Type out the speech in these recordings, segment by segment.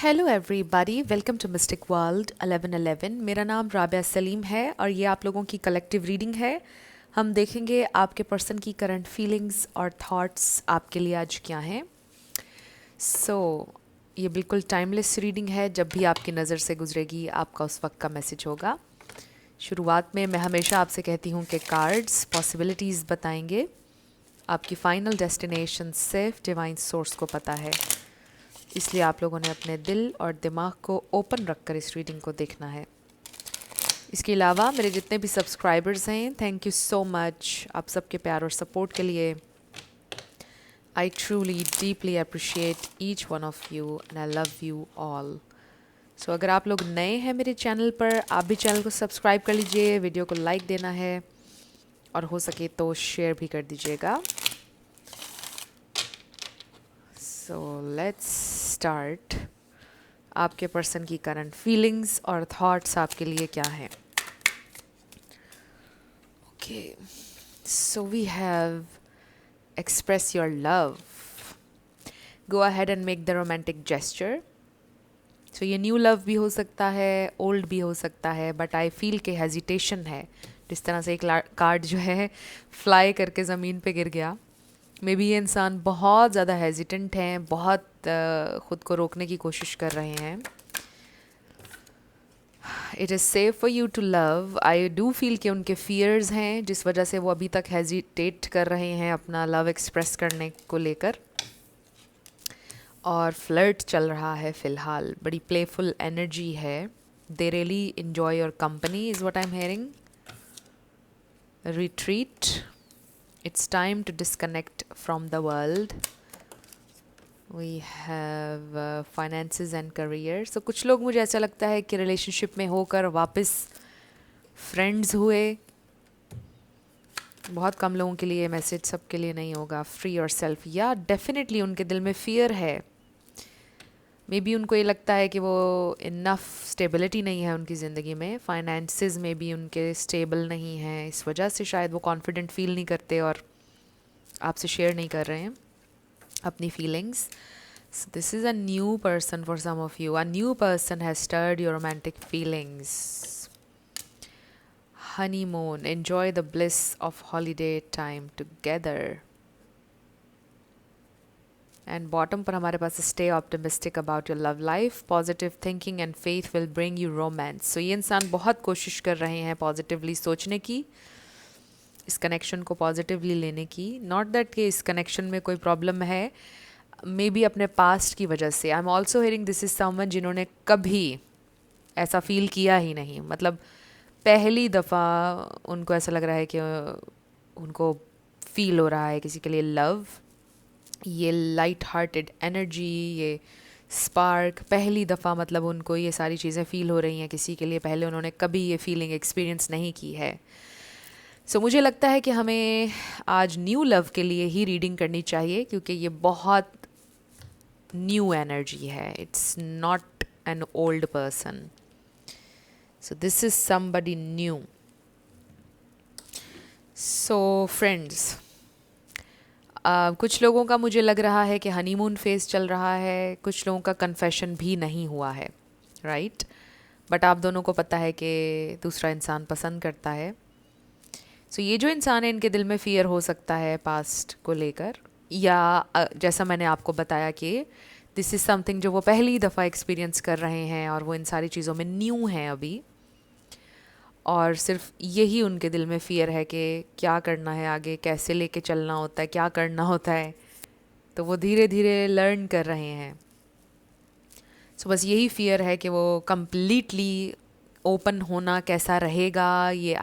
Hello everybody, welcome to mystic world 1111। मेरा नाम राबिया सलीम है और ये आप लोगों की कलेक्टिव रीडिंग है। हम देखेंगे आपके पर्सन की करंट फीलिंग्स और थॉट्स आपके लिए आज क्या हैं। ये बिल्कुल टाइमलेस रीडिंग है। जब भी आपकी नज़र से गुजरेगी आपका उस वक्त का मैसेज होगा। शुरुआत में मैं हमेशा आपसे कहती हूँ कि कार्ड्स पॉसिबिलिटीज़ बताएंगे। आपकी फाइनल डेस्टिनेशन सिर्फ डिवाइन सोर्स को पता है, इसलिए आप लोगों ने अपने दिल और दिमाग को ओपन रखकर इस रीडिंग को देखना है। इसके अलावा मेरे जितने भी सब्सक्राइबर्स हैं, थैंक यू सो मच आप सबके प्यार और सपोर्ट के लिए। I truly deeply appreciate each one of you and I love you all. So अगर आप लोग नए हैं मेरे चैनल पर, आप भी चैनल को सब्सक्राइब कर लीजिए, वीडियो को लाइक देना है और हो सके तो शेयर भी कर दीजिएगा। So let's start. आपके पर्सन की करंट फीलिंग्स और थॉट्स आपके लिए क्या हैं। Okay, so we have express your love, go ahead and make the romantic gesture. So ये न्यू लव भी हो सकता है, ओल्ड भी हो सकता है, बट आई फील के हेजिटेशन है। जिस तरह से एक कार्ड जो है फ्लाई करके ज़मीन पे गिर गया, मे बी ये इंसान बहुत ज़्यादा हेजिटेंट हैं, बहुत ख़ुद को रोकने की कोशिश कर रहे हैं। It is safe for you to love. I do feel कि उनके फियर्स हैं जिस वजह से वो अभी तक हेजिटेट कर रहे हैं अपना लव एक्सप्रेस करने को लेकर। और फ्लर्ट चल रहा है फ़िलहाल, बड़ी प्लेफुल एनर्जी है। They really enjoy your company is what I am hearing. Retreat, it's time to disconnect from the world. We have finances and career. So कुछ लोग, मुझे ऐसा लगता है कि रिलेशनशिप में होकर वापस फ्रेंड्स हुए। बहुत कम लोगों के लिए मैसेज, सबके लिए नहीं होगा। फ्री योर सेल्फ, या डेफिनेटली उनके दिल में फियर है। मे बी उनको ये लगता है कि वो इनफ स्टेबिलिटी नहीं है उनकी ज़िंदगी में, फाइनेंसेस में भी उनके स्टेबल नहीं हैं, इस वजह से शायद वो कॉन्फिडेंट फील नहीं करते और आपसे शेयर नहीं कर रहे हैं अपनी feelings. So this is a new person for some of you. A new person has stirred your romantic feelings. Honeymoon, enjoy the bliss of holiday time together. And bottom पर हमारे पास stay optimistic about your love life. Positive thinking and faith will bring you romance. So ये इंसान बहुत कोशिश कर रहे हैं positively सोचने की, इस कनेक्शन को पॉजिटिवली लेने की। नॉट दैट कि इस कनेक्शन में कोई प्रॉब्लम है, मे बी अपने पास्ट की वजह से। आई am also hearing this is someone जिन्होंने कभी ऐसा फील किया ही नहीं। मतलब पहली दफ़ा उनको ऐसा लग रहा है कि उनको फील हो रहा है किसी के लिए लव। ये लाइट हार्टेड एनर्जी, ये स्पार्क, पहली दफ़ा मतलब उनको ये सारी चीज़ें फ़ील हो रही हैं किसी के लिए। पहले उन्होंने कभी ये फीलिंग एक्सपीरियंस नहीं की है। सो मुझे लगता है कि हमें आज न्यू लव के लिए ही रीडिंग करनी चाहिए, क्योंकि ये बहुत न्यू एनर्जी है। It's not an old person, so this is somebody new. So friends, कुछ लोगों का मुझे लग रहा है कि हनीमून फेज चल रहा है, कुछ लोगों का कन्फेशन भी नहीं हुआ है, राइट? बट आप दोनों को पता है कि दूसरा इंसान पसंद करता है। सो ये जो इंसान है, इनके दिल में फ़ियर हो सकता है पास्ट को लेकर, या जैसा मैंने आपको बताया कि दिस इज़ समथिंग जो वो पहली दफ़ा एक्सपीरियंस कर रहे हैं और वो इन सारी चीज़ों में न्यू हैं अभी, और सिर्फ यही उनके दिल में फ़ियर है कि क्या करना है आगे, कैसे लेके चलना होता है, क्या करना होता है। तो वो धीरे धीरे लर्न कर रहे हैं। सो बस यही फ़ियर है कि वो कम्प्लीटली ओपन होना कैसा रहेगा, ये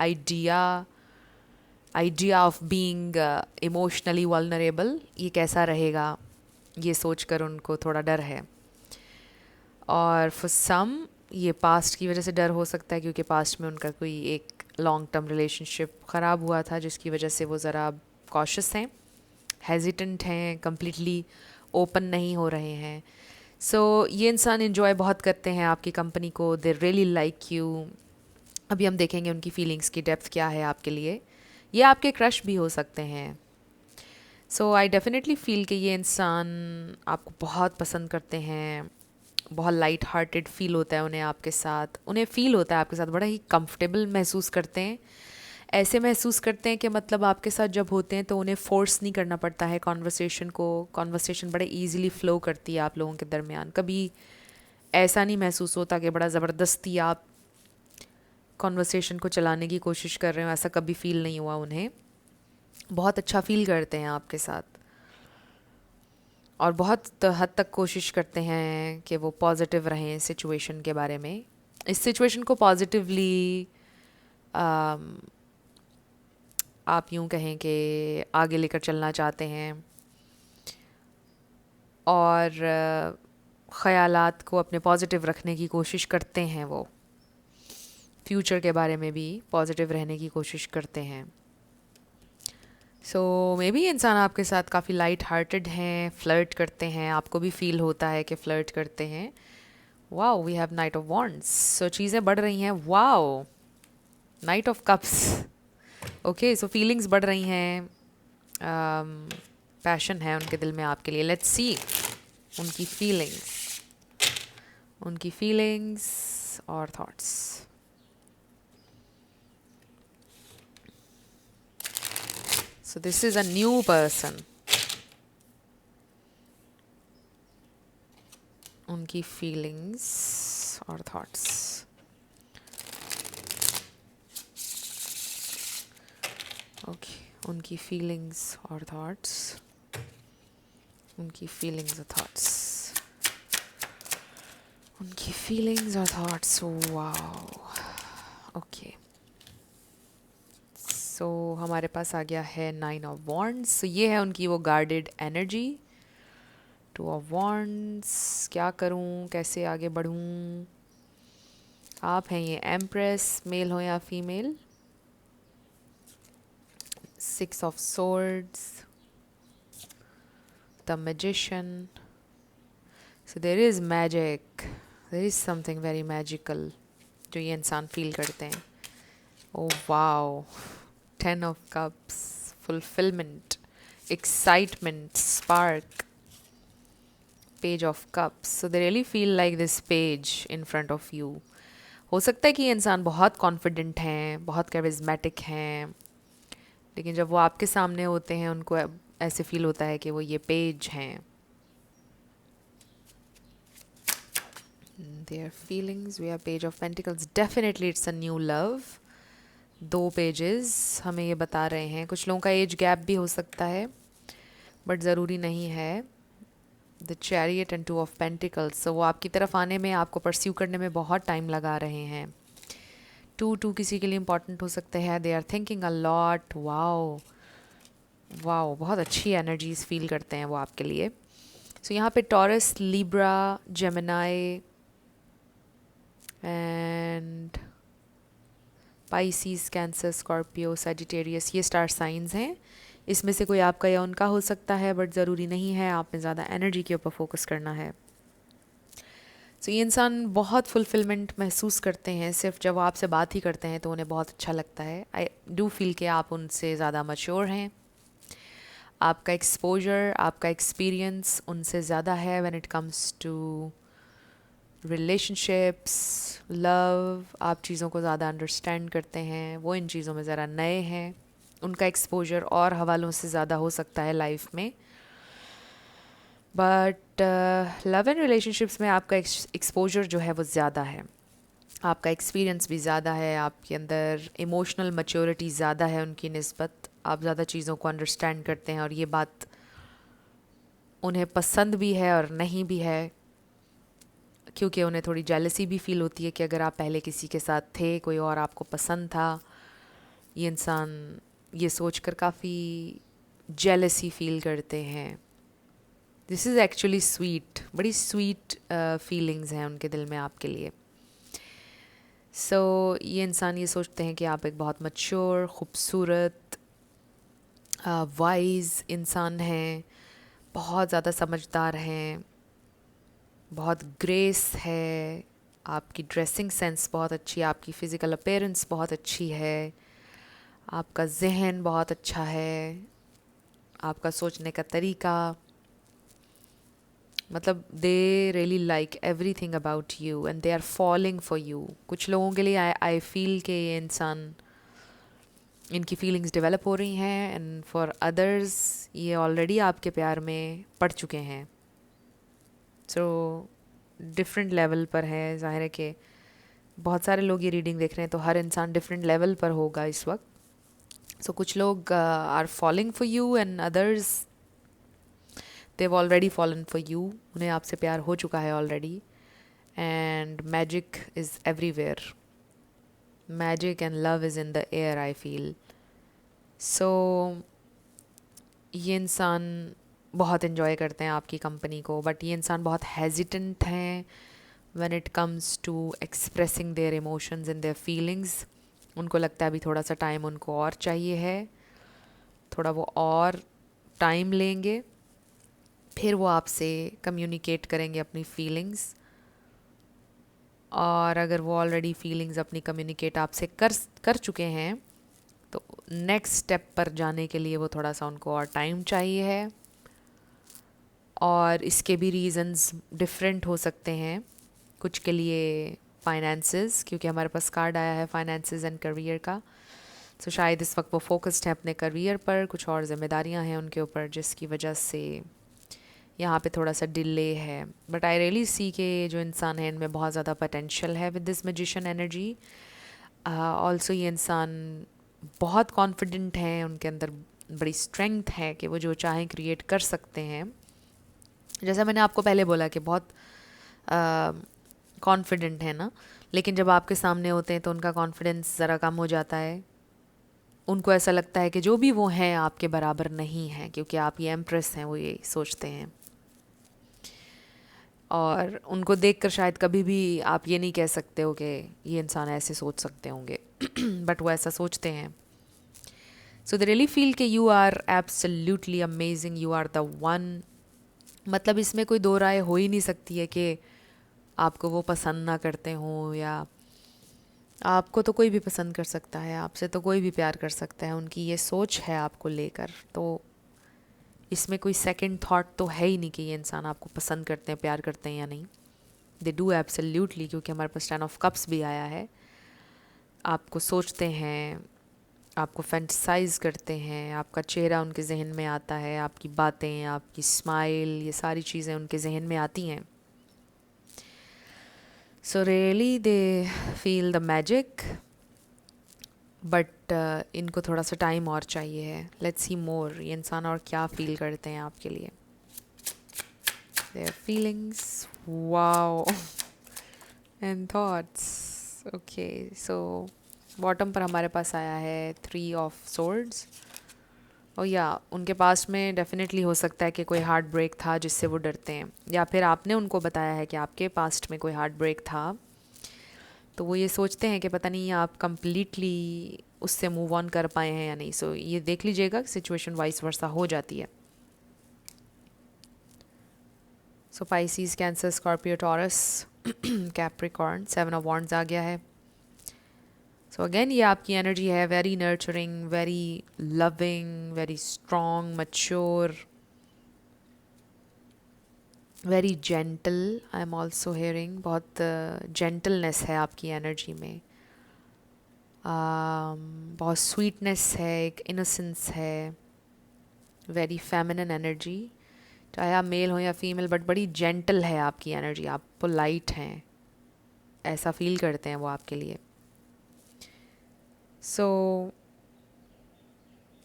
idea of being emotionally vulnerable, ये कैसा रहेगा, ये सोचकर उनको थोड़ा डर है। और फॉर सम ये पास्ट की वजह से डर हो सकता है, क्योंकि पास्ट में उनका कोई एक लॉन्ग टर्म रिलेशनशिप ख़राब हुआ था, जिसकी वजह से वो ज़रा कॉशियस हैं, हेजिटेंट हैं, कम्प्लीटली ओपन नहीं हो रहे हैं। सो ये इंसान इन्जॉय बहुत करते हैं आपकी कंपनी को, दे रियली लाइक यू। अभी हम देखेंगे उनकी फीलिंग्स की डेप्थ क्या है आपके लिए। ये आपके क्रश भी हो सकते हैं। सो आई डेफिनेटली फील कि ये इंसान आपको बहुत पसंद करते हैं बहुत लाइट हार्टेड फील होता है उन्हें आपके साथ, उन्हें फील होता है आपके साथ, बड़ा ही कंफर्टेबल महसूस करते हैं। ऐसे महसूस करते हैं कि मतलब आपके साथ जब होते हैं तो उन्हें फोर्स नहीं करना पड़ता है कॉन्वर्सेशन को, कॉन्वर्सेशन बड़े इजीली फ्लो करती है आप लोगों के दरमियान। कभी ऐसा नहीं महसूस होता कि बड़ा ज़बरदस्ती आप कॉन्वर्सेशन को चलाने की कोशिश कर रहे हो, ऐसा कभी फील नहीं हुआ उन्हें। बहुत अच्छा फील करते हैं आपके साथ और बहुत हद तक कोशिश करते हैं कि वो पॉजिटिव रहें सिचुएशन के बारे में, इस सिचुएशन को पॉजिटिवली आप यूँ कहें कि आगे लेकर चलना चाहते हैं और ख़यालात को अपने पॉजिटिव रखने की कोशिश करते हैं। वो फ्यूचर के बारे में भी पॉजिटिव रहने की कोशिश करते हैं। सो मे बी इंसान आपके साथ काफ़ी लाइट हार्टेड हैं, फ्लर्ट करते हैं, आपको भी फील होता है कि फ्लर्ट करते हैं। Wow, we have knight of wands, so चीज़ें बढ़ रही हैं। Wow, knight of cups, okay, so feelings बढ़ रही हैं, पैशन है उनके दिल में आपके लिए। लेट्स सी उनकी फीलिंग्स, उनकी फीलिंग्स और thoughts. So this is a new person. उनकी feelings और thoughts. Okay, उनकी feelings और thoughts. उनकी feelings और thoughts. उनकी feelings और thoughts. Wow. Okay. So हमारे पास आ गया है 9 of Wands. So ये है उनकी वो guarded energy. 2 of Wands. क्या करूँ, कैसे आगे बढ़ूँ? आप हैं ये एम्प्रेस, मेल हो या female. 6 of Swords. The Magician. So there is magic. There is something very magical जो ये इंसान फील करते हैं। Oh wow. 10 of Cups. Fulfillment. Excitement. Spark. Page of Cups. So they really feel like this page in front of you. हो सकता है कि ये इंसान बहुत कॉन्फिडेंट हैं, बहुत कैरिज्मेटिक हैं, लेकिन जब वो आपके सामने होते हैं उनको ऐसे फील होता है कि वो ये पेज हैं। Their feelings, we have Page of Pentacles. Definitely it's a new love. 2 pages हमें ये बता रहे हैं। कुछ लोगों का एज गैप भी हो सकता है बट ज़रूरी नहीं है। The chariot and 2 of pentacles, so वो आपकी तरफ आने में, आपको परस्यू करने में बहुत टाइम लगा रहे हैं। 2 किसी के लिए इंपॉर्टेंट हो सकते हैं। They are thinking a lot. Wow wow, बहुत अच्छी एनर्जीज फील करते हैं वो आपके लिए। सो यहाँ पे taurus, Libra, Gemini and Pisces, Cancer, Scorpio, Sagittarius, ये स्टार साइंस हैं। इसमें से कोई आपका या उनका हो सकता है बट ज़रूरी नहीं है। आप में ज़्यादा एनर्जी के ऊपर फोकस करना है। सो ये इंसान बहुत फुलफिलमेंट महसूस करते हैं सिर्फ जब वो आपसे बात ही करते हैं तो उन्हें बहुत अच्छा लगता है। आई डू फील कि आप उनसे ज़्यादा मैच्योर हैं। आपका एक्सपोजर, आपका एक्सपीरियंस उनसे ज़्यादा है when it comes to relationships, love. आप चीज़ों को ज़्यादा अंडरस्टैंड करते हैं, वो इन चीज़ों में ज़रा नए हैं। उनका एक्सपोजर और हवालों से ज़्यादा हो सकता है लाइफ में, बट लव एंड रिलेशनशिप्स में आपका एक्सपोजर जो है वो ज़्यादा है, आपका एक्सपीरियंस भी ज़्यादा है, आपके अंदर इमोशनल मैच्योरिटी ज़्यादा है उनकी निस्बत। आप ज़्यादा चीज़ों को अंडरस्टैंड करते हैं और ये बात उन्हें पसंद भी है और नहीं भी है, क्योंकि उन्हें थोड़ी जेलसी भी फील होती है कि अगर आप पहले किसी के साथ थे, कोई और आपको पसंद था। ये इंसान ये सोचकर काफ़ी जेलसी फील करते हैं। दिस इज़ एक्चुअली स्वीट, बड़ी स्वीट फीलिंग्स हैं उनके दिल में आपके लिए। सो ये इंसान ये सोचते हैं कि आप एक बहुत मैच्योर, खूबसूरत, वाइज इंसान हैं, बहुत ज़्यादा समझदार हैं, बहुत ग्रेस है, आपकी ड्रेसिंग सेंस बहुत अच्छी है, आपकी फ़िज़िकल अपीयरेंस बहुत अच्छी है, आपका जहन बहुत अच्छा है, आपका सोचने का तरीका मतलब they really like everything about you and they are following for you. कुछ लोगों के लिए आई फील कि ये इंसान, इनकी फीलिंग्स डेवलप हो रही हैं, एंड फॉर अदर्स ये ऑलरेडी आपके प्यार में पड़ चुके हैं. सो डिफरेंट लेवल पर है. ज़ाहिर है कि बहुत सारे लोग ये रीडिंग देख रहे हैं तो हर इंसान डिफरेंट लेवल पर होगा इस वक्त. सो कुछ लोग are following for you and others they've already fallen for you. उन्हें आपसे प्यार हो चुका है already. And magic is everywhere. Magic and love is in the air I feel. So ये इंसान बहुत इन्जॉय करते हैं आपकी कंपनी को, बट ये इंसान बहुत हेजिटेंट हैं when it comes to expressing their emotions and their feelings. उनको लगता है अभी थोड़ा सा टाइम उनको और चाहिए है, थोड़ा वो और टाइम लेंगे, फिर वो आपसे कम्युनिकेट करेंगे अपनी फीलिंग्स. और अगर वो ऑलरेडी फीलिंग्स अपनी कम्युनिकेट आपसे कर चुके हैं तो नेक्स्ट स्टेप पर जाने के लिए वो थोड़ा सा उनको और टाइम चाहिए है. और इसके भी रीज़न्स डिफरेंट हो सकते हैं. कुछ के लिए फाइनेंसेस, क्योंकि हमारे पास कार्ड आया है फाइनेंसेस एंड करियर का. सो शायद इस वक्त वो फोकस्ड है अपने करियर पर, कुछ और जिम्मेदारियां हैं उनके ऊपर जिसकी वजह से यहाँ पे थोड़ा सा डिले है. बट आई रियली सी के जो इंसान है इनमें बहुत ज़्यादा पोटेंशियल है with this magician energy. Also ये इंसान बहुत कॉन्फिडेंट हैं, उनके अंदर बड़ी स्ट्रेंथ है कि वो जो चाहें क्रिएट कर सकते हैं. जैसा मैंने आपको पहले बोला कि बहुत कॉन्फिडेंट है ना, लेकिन जब आपके सामने होते हैं तो उनका कॉन्फिडेंस ज़रा कम हो जाता है. उनको ऐसा लगता है कि जो भी वो हैं आपके बराबर नहीं हैं, क्योंकि आप ये एम्प्रेस हैं, वो ये सोचते हैं. और उनको देखकर शायद कभी भी आप ये नहीं कह सकते हो कि ये इंसान ऐसे सोच सकते होंगे, बट वो ऐसा सोचते हैं. सो दे रियली फील कि you are absolutely amazing, you are the one. मतलब इसमें कोई दो राय हो ही नहीं सकती है कि आपको वो पसंद ना करते हों, या आपको तो कोई भी पसंद कर सकता है, आपसे तो कोई भी प्यार कर सकता है. उनकी ये सोच है आपको लेकर, तो इसमें कोई सेकंड थॉट तो है ही नहीं कि ये इंसान आपको पसंद करते हैं, प्यार करते हैं या नहीं. दे डू एब्सोल्युटली, क्योंकि हमारे पास 10 ऑफ कप्स भी आया है. आपको सोचते हैं, आपको फैंटसाइज करते हैं, आपका चेहरा उनके जहन में आता है, आपकी बातें, आपकी स्माइल, ये सारी चीज़ें उनके जहन में आती हैं. So really they feel the magic, but इनको थोड़ा सा टाइम और चाहिए है. लेट्स सी मोर, ये इंसान और क्या फील करते हैं आपके लिए. Their feelings, wow, and thoughts. Okay, so bottom पर हमारे पास आया है 3 ऑफ सोर्ड्स. और या उनके पास में डेफिनेटली हो सकता है कि कोई हार्ट ब्रेक था जिससे वो डरते हैं, या फिर आपने उनको बताया है कि आपके पास्ट में कोई हार्ट ब्रेक था, तो वो ये सोचते हैं कि पता नहीं आप कंप्लीटली उससे मूव ऑन कर पाए हैं या नहीं. सो ये देख लीजिएगा, सिचुएशन वाइस वर्सा हो जाती है. So Pisces, Cancer, Scorpio, Taurus, Capricorn, 7 of wands आ गया है. सो अगेन ये आपकी एनर्जी है, very nurturing, very loving, very strong, mature, very gentle. I am also hearing बहुत जेंटलनेस है आपकी एनर्जी में. बहुत स्वीटनेस है, एक इनोसेंस है, वेरी फेमिनिन एनर्जी. चाहे आप मेल हो या फीमेल, बट बड़ी जेंटल है आपकी एनर्जी. आप पोलाइट हैं, ऐसा फील करते हैं वो आपके लिए. सो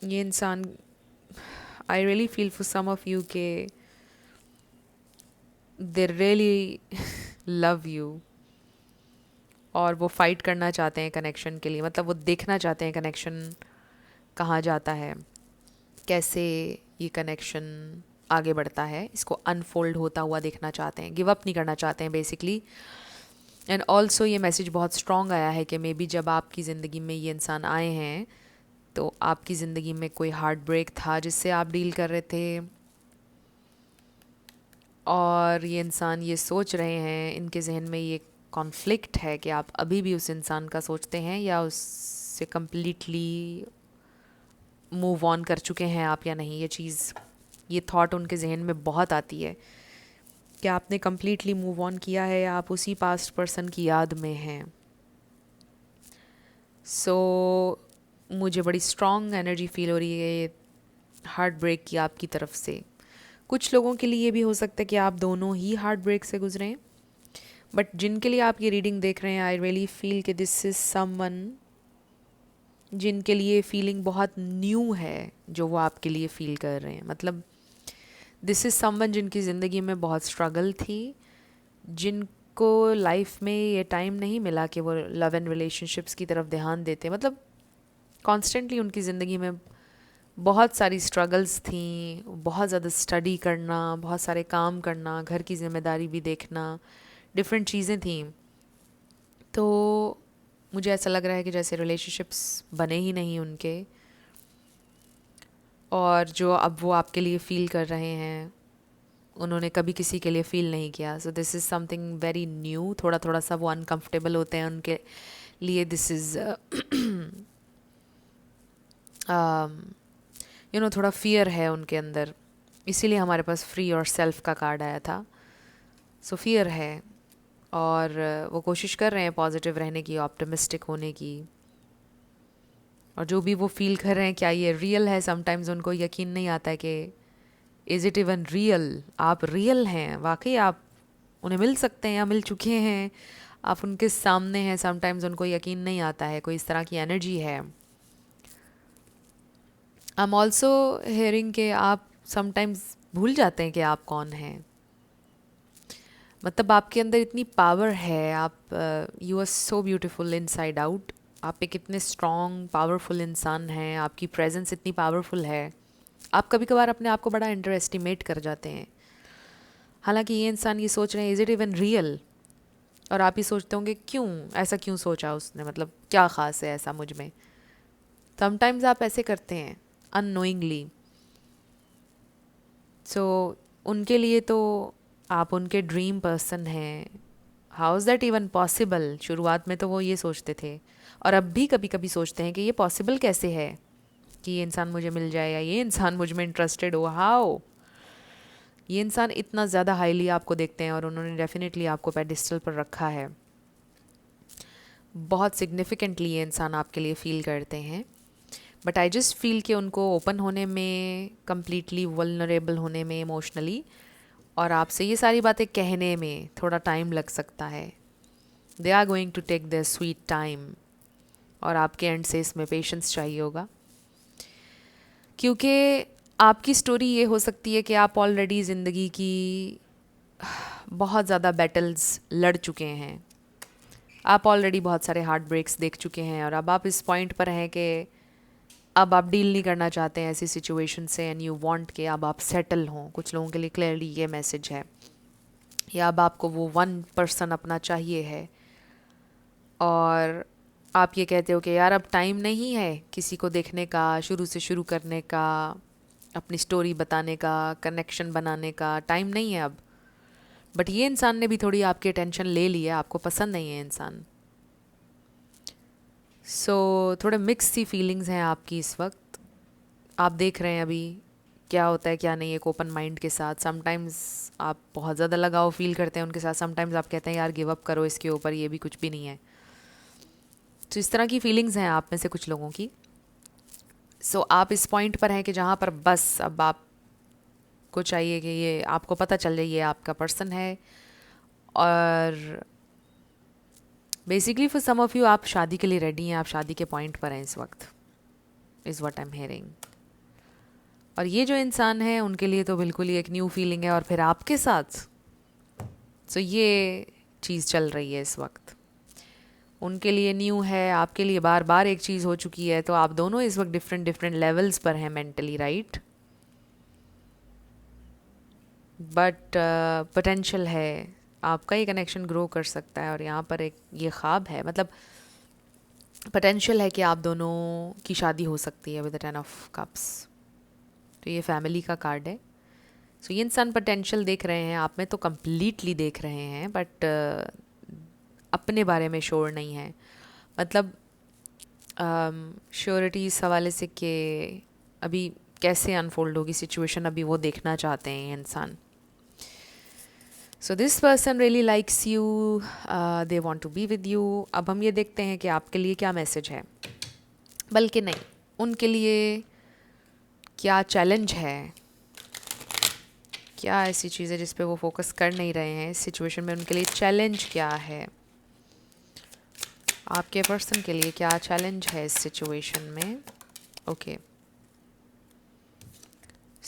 ये इंसान, I really feel for some of you के दे रियली लव यू, और वो फाइट करना चाहते हैं कनेक्शन के लिए. मतलब वो देखना चाहते हैं कनेक्शन कहाँ जाता है, कैसे ये कनेक्शन आगे बढ़ता है, इसको अनफोल्ड होता हुआ देखना चाहते हैं, गिव अप नहीं करना चाहते हैं बेसिकली. एंड ऑल्सो ये मैसेज बहुत स्ट्रॉन्ग आया है कि मे बी जब आपकी ज़िंदगी में ये इंसान आए हैं तो आपकी ज़िंदगी में कोई हार्ट ब्रेक था जिससे आप डील कर रहे थे, और ये इंसान ये सोच रहे हैं, इनके जहन में ये कॉन्फ्लिक्ट है कि आप अभी भी उस इंसान का सोचते हैं या उससे कम्प्लीटली मूव ऑन कर चुके हैं आप या नहीं. ये चीज़, ये थॉट उनके जहन में बहुत आती है. कि आपने कम्प्लीटली मूव ऑन किया है या आप उसी पास्ट पर्सन की याद में हैं। सो मुझे बड़ी स्ट्रॉन्ग एनर्जी फील हो रही है हार्ट ब्रेक की आपकी तरफ से। कुछ लोगों के लिए ये भी हो सकता है कि आप दोनों ही हार्ट ब्रेक से गुजरें, बट जिनके लिए आप ये रीडिंग देख रहे हैं, आई रियली फील कि दिस इज़ समवन जिनके लिए फीलिंग बहुत न्यू है जो वो आपके लिए फील कर रहे हैं। मतलब दिस इज़ समवन जिनकी ज़िंदगी में बहुत स्ट्रगल थी, जिनको लाइफ में ये टाइम नहीं मिला कि वो लव एंड रिलेशनशिप्स की तरफ ध्यान देते। मतलब कॉन्स्टेंटली उनकी ज़िंदगी में बहुत सारी स्ट्रगल्स थी, बहुत ज़्यादा स्टडी करना, बहुत सारे काम करना, घर की जिम्मेदारी भी देखना, डिफरेंट चीज़ें थी। तो मुझे ऐसा लग रहा है कि जैसे रिलेशनशिप्स बने ही नहीं उनके, और जो अब वो आपके लिए फ़ील कर रहे हैं उन्होंने कभी किसी के लिए फ़ील नहीं किया। So this is something very new. थोड़ा थोड़ा सा वो अनकंफर्टेबल होते हैं उनके लिए। दिस इज़ थोड़ा फियर है उनके अंदर, इसीलिए हमारे पास फ्री और सेल्फ का कार्ड आया था। सो फियर है, और वो कोशिश कर रहे हैं पॉजिटिव रहने की, ऑप्टिमिस्टिक होने की। और जो भी वो फील कर रहे हैं, क्या ये रियल है? समटाइम्स उनको यकीन नहीं आता है कि इज़ इट इवन रियल। आप रियल हैं, वाकई आप उन्हें मिल सकते हैं या मिल चुके हैं, आप उनके सामने हैं। समटाइम्स उनको यकीन नहीं आता है, कोई इस तरह की एनर्जी है। आई एम ऑल्सो हेयरिंग कि आप समटाइम्स भूल जाते हैं कि आप कौन हैं। मतलब आपके अंदर इतनी पावर है, आप you are so beautiful inside out. आप एक इतने स्ट्रॉन्ग पावरफुल इंसान हैं, आपकी प्रेजेंस इतनी पावरफुल है। आप कभी कभार अपने आप को बड़ा अंडर एस्टिमेट कर जाते हैं। हालांकि ये इंसान ये सोच रहे हैं, इज़ इट इवन रियल? और आप ही सोचते होंगे क्यों, ऐसा क्यों सोचा उसने, मतलब क्या ख़ास है ऐसा मुझ में। समटाइम्स आप ऐसे करते हैं अननोइंगली। सो उनके लिए तो आप उनके ड्रीम पर्सन हैं। How is that even possible? शुरुआत में तो वो ये सोचते थे, और अब भी कभी कभी सोचते हैं कि ये पॉसिबल कैसे है कि ये इंसान मुझे मिल जाए या ये इंसान मुझ में इंटरेस्टेड हो। हाउ? ये इंसान इतना ज़्यादा हाईली आपको देखते हैं और उन्होंने डेफिनेटली आपको पेडिस्टल पर रखा है। बहुत सिग्निफिकेंटली ये इंसान आपके लिए फ़ील करते हैं, बट आई जस्ट फील कि उनको ओपन होने में, कम्प्लीटली वल्नरेबल होने में इमोशनली, और आपसे ये सारी बातें कहने में थोड़ा टाइम लग सकता है। They are going to take their sweet time, और आपके एंड से इसमें पेशेंस चाहिए होगा, क्योंकि आपकी स्टोरी ये हो सकती है कि आप ऑलरेडी ज़िंदगी की बहुत ज़्यादा बैटल्स लड़ चुके हैं। आप ऑलरेडी बहुत सारे हार्ट ब्रेक्स देख चुके हैं, और अब आप इस पॉइंट पर हैं कि अब आप डील नहीं करना चाहते हैं ऐसी सिचुएशन से, एंड यू वांट कि अब आप सेटल हों। कुछ लोगों के लिए क्लियरली ये मैसेज है, या अब आपको वो वन पर्सन अपना चाहिए है, और आप ये कहते हो कि यार अब टाइम नहीं है किसी को देखने का, शुरू से शुरू करने का, अपनी स्टोरी बताने का, कनेक्शन बनाने का टाइम नहीं है अब। बट ये इंसान ने भी थोड़ी आपकी अटेंशन ले ली है, आपको पसंद नहीं है इंसान। सो थोड़े मिक्स सी फीलिंग्स हैं आपकी इस वक्त। आप देख रहे हैं अभी क्या होता है क्या नहीं, एक ओपन माइंड के साथ। समटाइम्स आप बहुत ज़्यादा लगाव फील करते हैं उनके साथ, समटाइम्स आप कहते हैं यार गिव अप करो इसके ऊपर, ये भी कुछ भी नहीं है। तो इस तरह की फीलिंग्स हैं आप में से कुछ लोगों की। सो आप इस पॉइंट पर हैं कि जहाँ पर बस अब आपको चाहिए कि ये आपको पता चल जाए ये आपका पर्सन है। और basically for some of you आप शादी के लिए रेडी हैं, आप शादी के पॉइंट पर हैं इस वक्त, is what I am hearing. और ये जो इंसान है उनके लिए तो बिल्कुल ही एक न्यू फीलिंग है, और फिर आपके साथ सो ये चीज़ चल रही है इस वक्त। उनके लिए न्यू है, आपके लिए बार बार एक चीज़ हो चुकी है। तो आप दोनों इस वक्त डिफरेंट डिफरेंट लेवल्स पर हैं मेंटली, राइट? बट पोटेंशियल है, आपका ये कनेक्शन ग्रो कर सकता है। और यहाँ पर एक ये ख्वाब है, मतलब पोटेंशियल है कि आप दोनों की शादी हो सकती है विद द 10 ऑफ कप्स। तो ये फैमिली का कार्ड है। सो ये इंसान पोटेंशियल देख रहे हैं आप में, तो कम्प्लीटली देख रहे हैं, बट अपने बारे में श्योर नहीं है। मतलब श्योरिटी इस हवाले से कि अभी कैसे अनफोल्ड होगी सिचुएशन, अभी वो देखना चाहते हैं ये इंसान। So this person really likes you, they want to be with you. अब हम ये देखते हैं कि आपके लिए क्या मैसेज है, बल्कि नहीं, उनके लिए क्या चैलेंज है, क्या ऐसी चीज़ है जिस पे वो फोकस कर नहीं रहे हैं इस सिचुएशन में, उनके लिए चैलेंज क्या है, आपके पर्सन के लिए क्या चैलेंज है इस सिचुएशन में। Okay,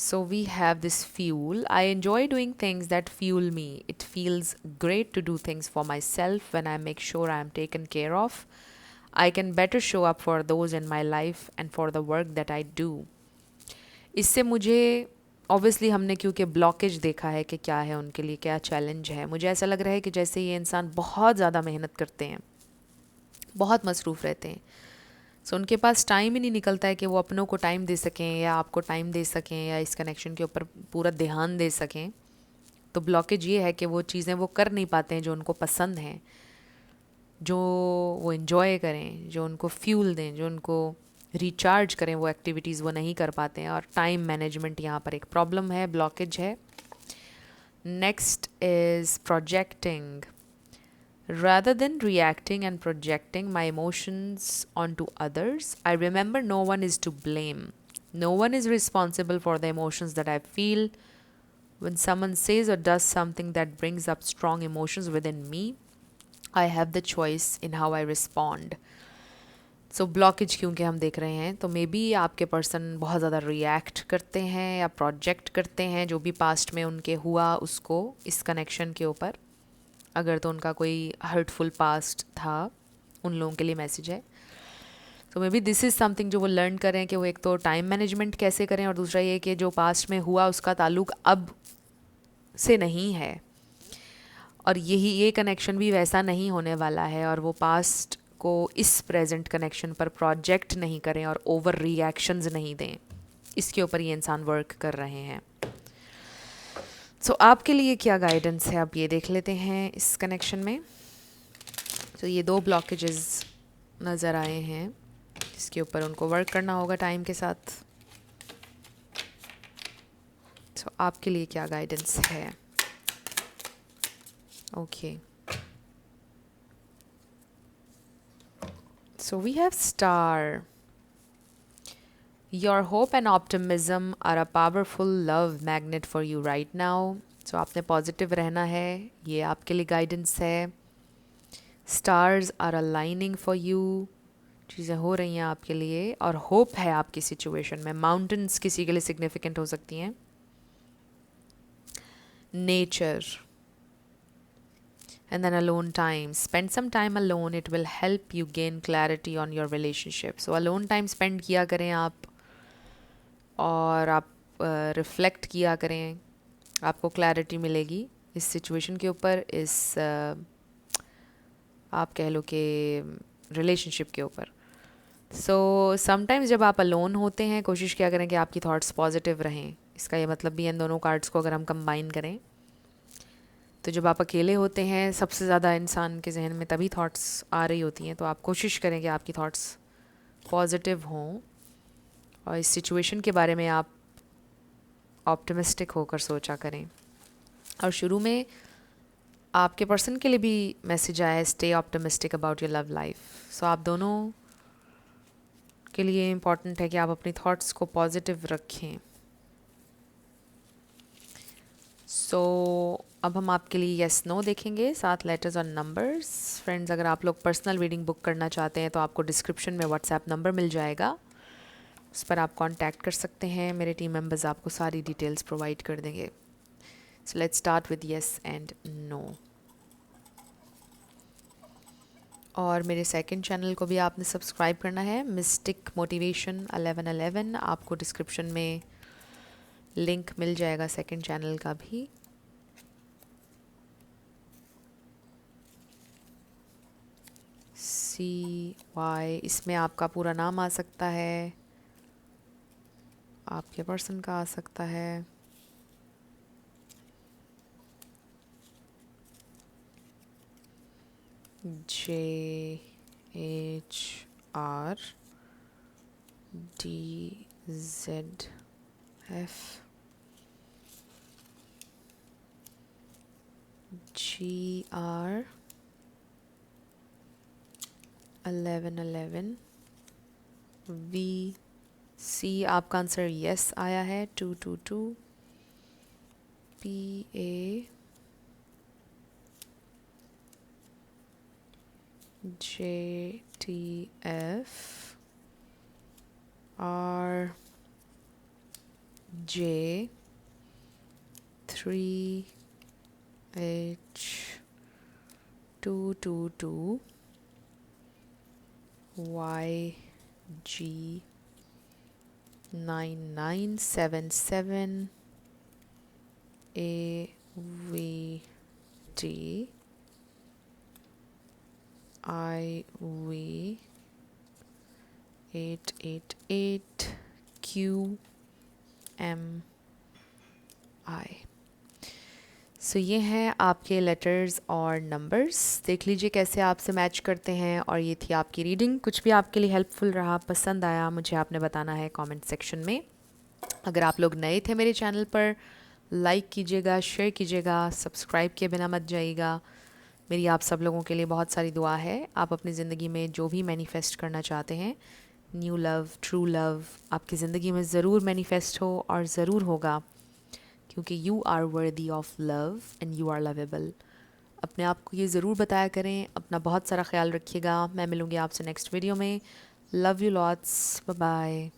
so we have this fuel. I enjoy doing things that fuel me. It feels great to do things for myself when I make sure I am taken care of. I can better show up for those in my life and for the work that I do. इससे मुझे obviously हमने क्योंकि blockage देखा है कि क्या है उनके लिए, क्या चैलेंज है, मुझे ऐसा लग रहा है कि जैसे ये इंसान बहुत ज़्यादा मेहनत करते हैं, बहुत मसरूफ़ रहते हैं, सो उनके पास टाइम ही नहीं निकलता है कि वो अपनों को टाइम दे सकें या आपको टाइम दे सकें या इस कनेक्शन के ऊपर पूरा ध्यान दे सकें। तो ब्लॉकेज ये है कि वो चीज़ें वो कर नहीं पाते हैं जो उनको पसंद हैं, जो वो इन्जॉय करें, जो उनको फ्यूल दें, जो उनको रिचार्ज करें, वो एक्टिविटीज़ वो नहीं कर पाते हैं, और टाइम मैनेजमेंट यहाँ पर एक प्रॉब्लम है, ब्लॉकेज है। Next is projecting. Rather than reacting and projecting my emotions onto others, I remember no one is to blame. No one is responsible for the emotions that I feel. When someone says or does something that brings up strong emotions within me, I have the choice in how I respond. So blockage क्योंकि हम देख रहे हैं, तो may be आपके person बहुत ज़्यादा react करते हैं या प्रोजेक्ट करते हैं जो भी पास्ट में उनके हुआ उसको इस कनेक्शन के ऊपर। अगर तो उनका कोई हर्टफुल पास्ट था, उन लोगों के लिए मैसेज है। तो may be this is something जो वो लर्न करें कि वो एक तो टाइम मैनेजमेंट कैसे करें, और दूसरा ये कि जो पास्ट में हुआ उसका ताल्लुक अब से नहीं है, और ये कनेक्शन भी वैसा नहीं होने वाला है, और वो पास्ट को इस प्रेजेंट कनेक्शन पर प्रोजेक्ट नहीं करें और ओवर रिएक्शंस नहीं दें। इसके ऊपर ये इंसान वर्क कर रहे हैं। आपके लिए क्या गाइडेंस है, आप ये देख लेते हैं इस कनेक्शन में। ये दो ब्लॉकेजेस नज़र आए हैं जिसके ऊपर उनको वर्क करना होगा टाइम के साथ। आपके लिए क्या गाइडेंस है? Okay, so we have star. Your hope and optimism are a powerful love magnet for you right now. आपने पॉजिटिव रहना है, ये आपके लिए गाइडेंस है। Stars are aligning for you, चीज़ें हो रही हैं आपके लिए, और होप है आपकी सिचुएशन में। माउंटेन्स किसी के लिए सिग्निफिकेंट हो सकती हैं। Nature and then alone time. Spend some time alone. It will help you gain clarity on your relationship. So alone time spend किया करें आप, और आप रिफ्लेक्ट किया करें, आपको क्लैरिटी मिलेगी इस सिचुएशन के ऊपर, इस आप कह लो कि रिलेशनशिप के ऊपर। समटाइम्स जब आप अलोन होते हैं, कोशिश किया करें कि आपकी थॉट्स पॉजिटिव रहें। इसका ये मतलब भी इन दोनों कार्ड्स को अगर हम कंबाइन करें, तो जब आप अकेले होते हैं सबसे ज़्यादा इंसान के जहन में तभी थॉट्स आ रही होती हैं, तो आप कोशिश करें कि आपकी थॉट्स पॉजिटिव हों और इस सिचुएशन के बारे में आप ऑप्टिमिस्टिक होकर सोचा करें। और शुरू में आपके पर्सन के लिए भी मैसेज आया है, stay optimistic about your love life. आप दोनों के लिए इम्पॉर्टेंट है कि आप अपनी थॉट्स को पॉजिटिव रखें। अब हम आपके लिए येस नो देखेंगे, 7 लेटर्स और नंबर्स। फ्रेंड्स, अगर आप लोग पर्सनल रीडिंग बुक करना चाहते हैं तो आपको डिस्क्रिप्शन में व्हाट्सएप नंबर मिल जाएगा, उस पर आप कांटेक्ट कर सकते हैं। मेरे टीम मेंबर्स आपको सारी डिटेल्स प्रोवाइड कर देंगे। Let's start with yes and no. और मेरे सेकंड चैनल को भी आपने सब्सक्राइब करना है, मिस्टिक मोटिवेशन 1111। आपको डिस्क्रिप्शन में लिंक मिल जाएगा सेकंड चैनल का भी। CY, इसमें आपका पूरा नाम आ सकता है, आपके पर्सन का आ सकता है। JHRDZF GR 1111 VC आपका आंसर यस आया है 222 PA JTF RJ 3H222 YG 9977 AVT IV 888 QMI। सो ये हैं आपके लेटर्स और नंबर्स, देख लीजिए कैसे आपसे मैच करते हैं। और ये थी आपकी रीडिंग। कुछ भी आपके लिए हेल्पफुल रहा, पसंद आया, मुझे आपने बताना है कमेंट सेक्शन में। अगर आप लोग नए थे मेरे चैनल पर, लाइक कीजिएगा, शेयर कीजिएगा, सब्सक्राइब किए बिना मत जाइएगा। मेरी आप सब लोगों के लिए बहुत सारी दुआ है। आप अपनी ज़िंदगी में जो भी मैनिफेस्ट करना चाहते हैं, न्यू लव, ट्रू लव, आपकी ज़िंदगी में ज़रूर मैनिफेस्ट हो और ज़रूर होगा, क्योंकि you are worthy of love and you are lovable. अपने आप को ये ज़रूर बताया करें। अपना बहुत सारा ख्याल रखिएगा। मैं मिलूँगी आपसे नेक्स्ट वीडियो में। Love you lots, bye bye.